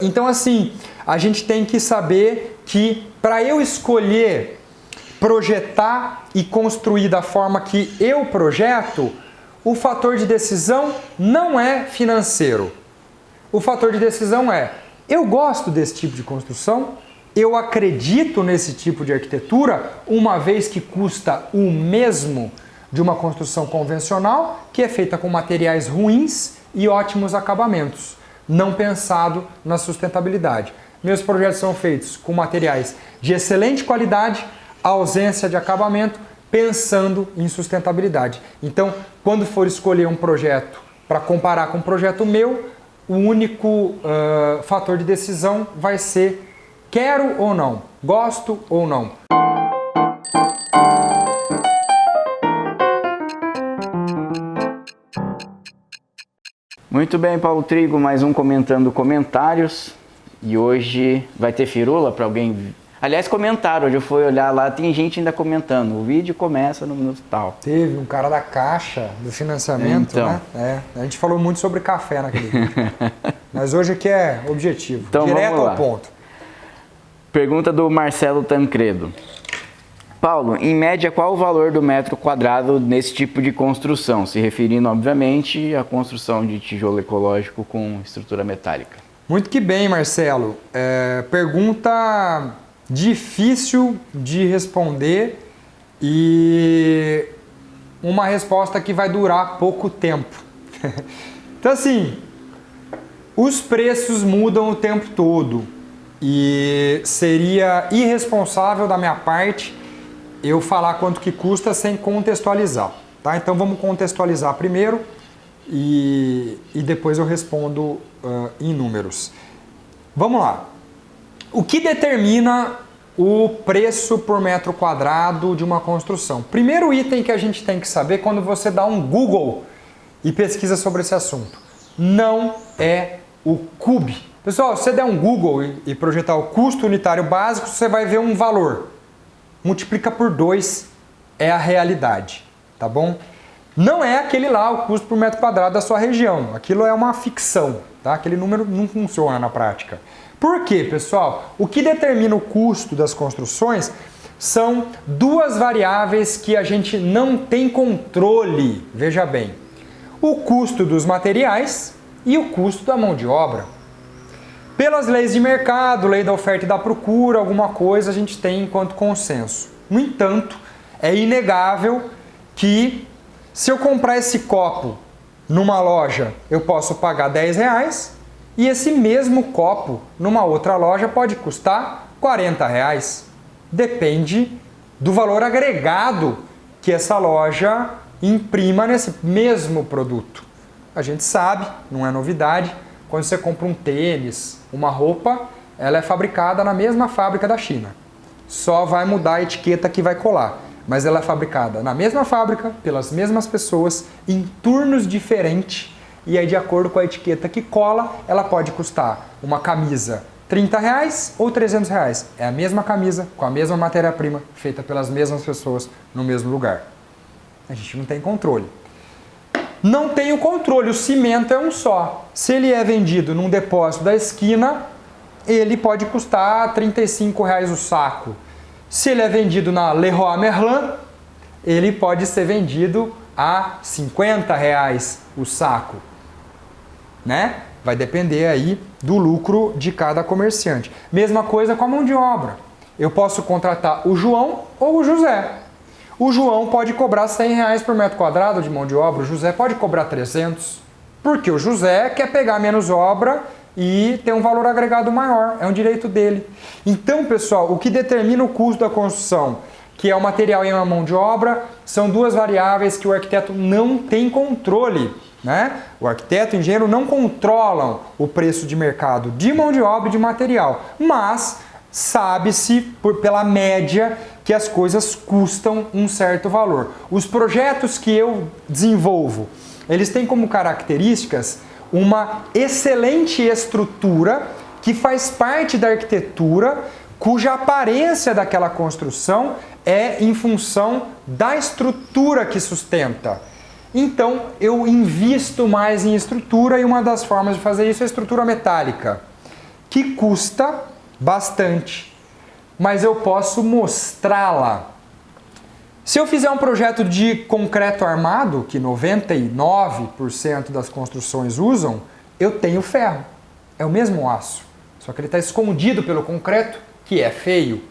Então, assim, a gente tem que saber que para eu escolher projetar e construir da forma que eu projeto, o fator de decisão não é financeiro. O fator de decisão é: eu gosto desse tipo de construção, eu acredito nesse tipo de arquitetura, uma vez que custa o mesmo de uma construção convencional, que é feita com materiais ruins e ótimos acabamentos, não pensado na sustentabilidade. Meus projetos são feitos com materiais de excelente qualidade, ausência de acabamento, pensando em sustentabilidade. Então, quando for escolher um projeto para comparar com um projeto meu, o único fator de decisão vai ser: quero ou não, gosto ou não. Muito bem, Paulo Trigo, mais um comentando comentários. E hoje vai ter firula para alguém. Aliás, comentaram, hoje eu fui olhar lá, tem gente ainda comentando. O vídeo começa no minuto tal. Teve um cara da Caixa do financiamento, então, né? A gente falou muito sobre café naquele vídeo. Mas hoje aqui é objetivo, então, direto ao ponto. Pergunta do Marcelo Tancredo. Paulo, em média, qual o valor do metro quadrado nesse tipo de construção? Se referindo, obviamente, à construção de tijolo ecológico com estrutura metálica. Muito que bem, Marcelo. Pergunta difícil de responder e uma resposta que vai durar pouco tempo. Então, assim, os preços mudam o tempo todo e seria irresponsável da minha parte eu falar quanto que custa sem contextualizar, tá? Então vamos contextualizar primeiro e depois eu respondo em números. Vamos lá. O que determina o preço por metro quadrado de uma construção? Primeiro item que a gente tem que saber quando você dá um Google e pesquisa sobre esse assunto: não é o CUB. Pessoal, se você der um Google e projetar o custo unitário básico, você vai ver um valor. Multiplica por 2 é a realidade, tá bom? Não é aquele lá o custo por metro quadrado da sua região. Aquilo é uma ficção, tá? Aquele número não funciona na prática. Por quê, pessoal? O que determina o custo das construções são duas variáveis que a gente não tem controle. Veja bem, o custo dos materiais e o custo da mão de obra. Pelas leis de mercado, lei da oferta e da procura, alguma coisa a gente tem enquanto consenso. No entanto, é inegável que se eu comprar esse copo numa loja, eu posso pagar R$10 e esse mesmo copo numa outra loja pode custar R$40. Depende do valor agregado que essa loja imprima nesse mesmo produto. A gente sabe, não é novidade, quando você compra um tênis, uma roupa, ela é fabricada na mesma fábrica da China. Só vai mudar a etiqueta que vai colar. Mas ela é fabricada na mesma fábrica, pelas mesmas pessoas, em turnos diferentes. E aí, de acordo com a etiqueta que cola, ela pode custar uma camisa R$30 ou R$300. É a mesma camisa, com a mesma matéria-prima, feita pelas mesmas pessoas, no mesmo lugar. A gente não tem controle. Não tem o controle, o cimento é um só. Se ele é vendido num depósito da esquina, ele pode custar R$35 o saco. Se ele é vendido na Leroy Merlin, ele pode ser vendido a R$50 o saco, né? Vai depender aí do lucro de cada comerciante. Mesma coisa com a mão de obra. Eu posso contratar o João ou o José. O João pode cobrar R$100 por metro quadrado de mão de obra, o José pode cobrar 300, porque o José quer pegar menos obra e ter um valor agregado maior, é um direito dele. Então, pessoal, o que determina o custo da construção, que é o material e a mão de obra, são duas variáveis que o arquiteto não tem controle, né? O arquiteto e o engenheiro não controlam o preço de mercado de mão de obra e de material, mas sabe-se pela média que as coisas custam um certo valor. Os projetos que eu desenvolvo, eles têm como características uma excelente estrutura que faz parte da arquitetura, cuja aparência daquela construção é em função da estrutura que sustenta. Então, eu invisto mais em estrutura e uma das formas de fazer isso é a estrutura metálica, que custa bastante, mas eu posso mostrá-la. Se eu fizer um projeto de concreto armado, que 99% das construções usam, eu tenho ferro. É o mesmo aço, só que ele está escondido pelo concreto, que é feio.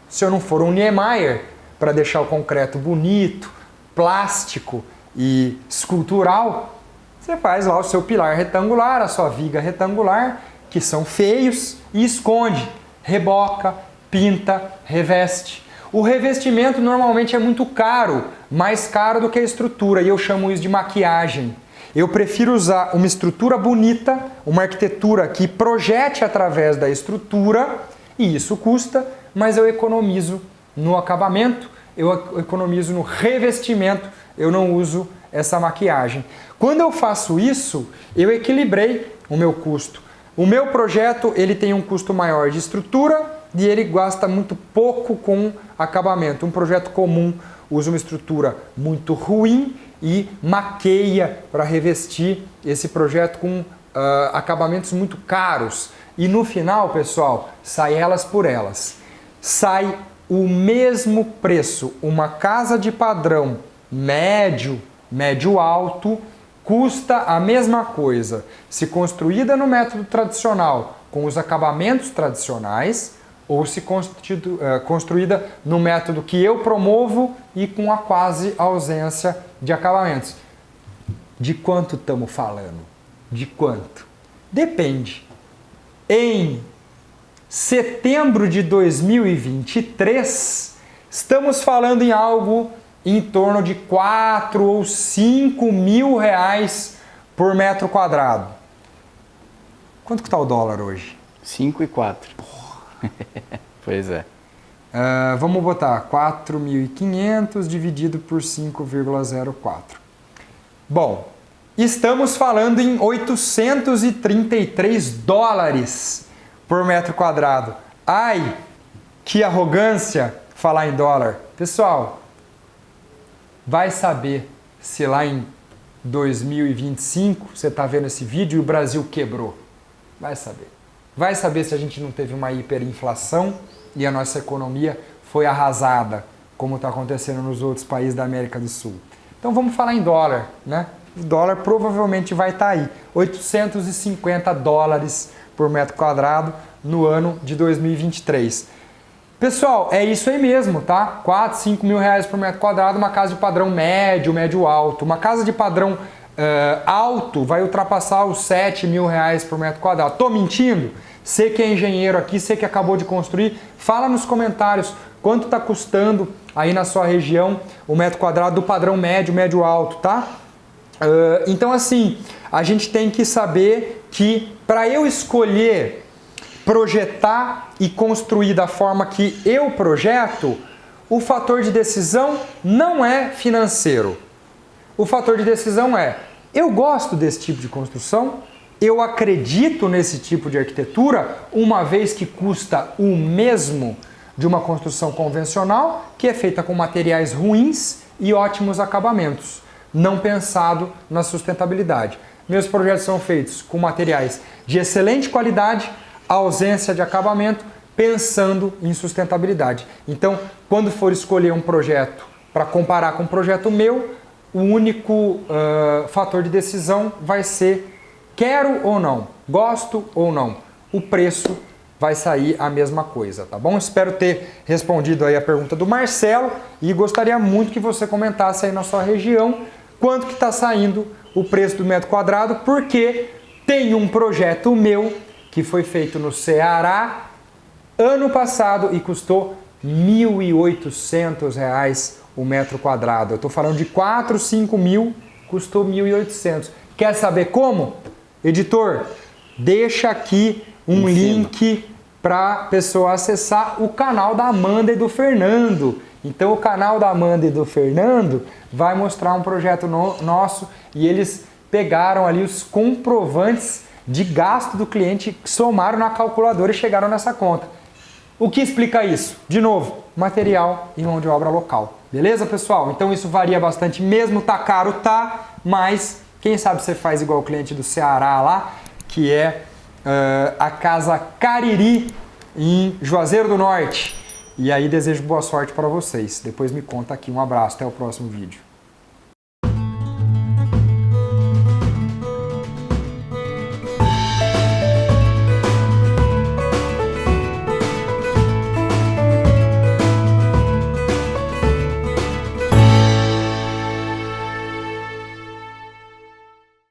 Se eu não for um Niemeyer, para deixar o concreto bonito, plástico e escultural, você faz lá o seu pilar retangular, a sua viga retangular, que são feios, e esconde, reboca, pinta, reveste. O revestimento normalmente é muito caro, mais caro do que a estrutura, e eu chamo isso de maquiagem. Eu prefiro usar uma estrutura bonita, uma arquitetura que projete através da estrutura, e isso custa, mas eu economizo no acabamento, eu economizo no revestimento, eu não uso essa maquiagem. Quando eu faço isso, eu equilibrei o meu custo. O meu projeto ele tem um custo maior de estrutura e ele gasta muito pouco com acabamento. Um projeto comum usa uma estrutura muito ruim e maqueia para revestir esse projeto com acabamentos muito caros. E no final, pessoal, sai elas por elas. Sai o mesmo preço. Uma casa de padrão médio, médio-alto, custa a mesma coisa. Se construída no método tradicional, com os acabamentos tradicionais, ou se construída no método que eu promovo e com a quase ausência de acabamentos. De quanto estamos falando? De quanto? Depende. Em setembro de 2023, estamos falando em algo em torno de 4 ou 5 mil reais por metro quadrado. Quanto que está o dólar hoje? 5,04. Pois é. Vamos botar 4.500 dividido por 5,04. Bom, estamos falando em 833 dólares por metro quadrado. Ai, que arrogância falar em dólar. Pessoal, vai saber se lá em 2025 você está vendo esse vídeo e o Brasil quebrou. Vai saber. Vai saber se a gente não teve uma hiperinflação e a nossa economia foi arrasada, como está acontecendo nos outros países da América do Sul. Então vamos falar em dólar, né? O dólar provavelmente vai estar aí, 850 dólares por metro quadrado no ano de 2023. Pessoal, é isso aí mesmo, tá? 4, 5 mil reais por metro quadrado, uma casa de padrão médio, médio-alto. Uma casa de padrão alto vai ultrapassar os 7 mil reais por metro quadrado. Tô mentindo? Você que é engenheiro aqui, você que acabou de construir, fala nos comentários quanto está custando aí na sua região o metro quadrado do padrão médio, médio-alto, tá? Então assim, a gente tem que saber que para eu escolher projetar e construir da forma que eu projeto, o fator de decisão não é financeiro. O fator de decisão é, eu gosto desse tipo de construção, eu acredito nesse tipo de arquitetura, uma vez que custa o mesmo de uma construção convencional, que é feita com materiais ruins e ótimos acabamentos, não pensado na sustentabilidade. Meus projetos são feitos com materiais de excelente qualidade, ausência de acabamento, pensando em sustentabilidade. Então, quando for escolher um projeto para comparar com um projeto meu, o único fator de decisão vai ser quero ou não, gosto ou não. O preço vai sair a mesma coisa, tá bom? Espero ter respondido aí a pergunta do Marcelo e gostaria muito que você comentasse aí na sua região quanto que está saindo o preço do metro quadrado, porque tem um projeto meu que foi feito no Ceará ano passado e custou R$ 1.800 o metro quadrado. Eu estou falando de 4, 5 mil, custou 1.800. Quer saber como? Editor, deixa aqui um link para a pessoa acessar o canal da Amanda e do Fernando. Então o canal da Amanda e do Fernando vai mostrar um projeto nosso e eles pegaram ali os comprovantes de gasto do cliente, somaram na calculadora e chegaram nessa conta. O que explica isso? De novo, material e mão de obra local. Beleza, pessoal? Então isso varia bastante mesmo, tá caro, tá, mas quem sabe você faz igual o cliente do Ceará lá, que é a Casa Cariri, em Juazeiro do Norte. E aí desejo boa sorte para vocês. Depois me conta aqui. Um abraço, até o próximo vídeo.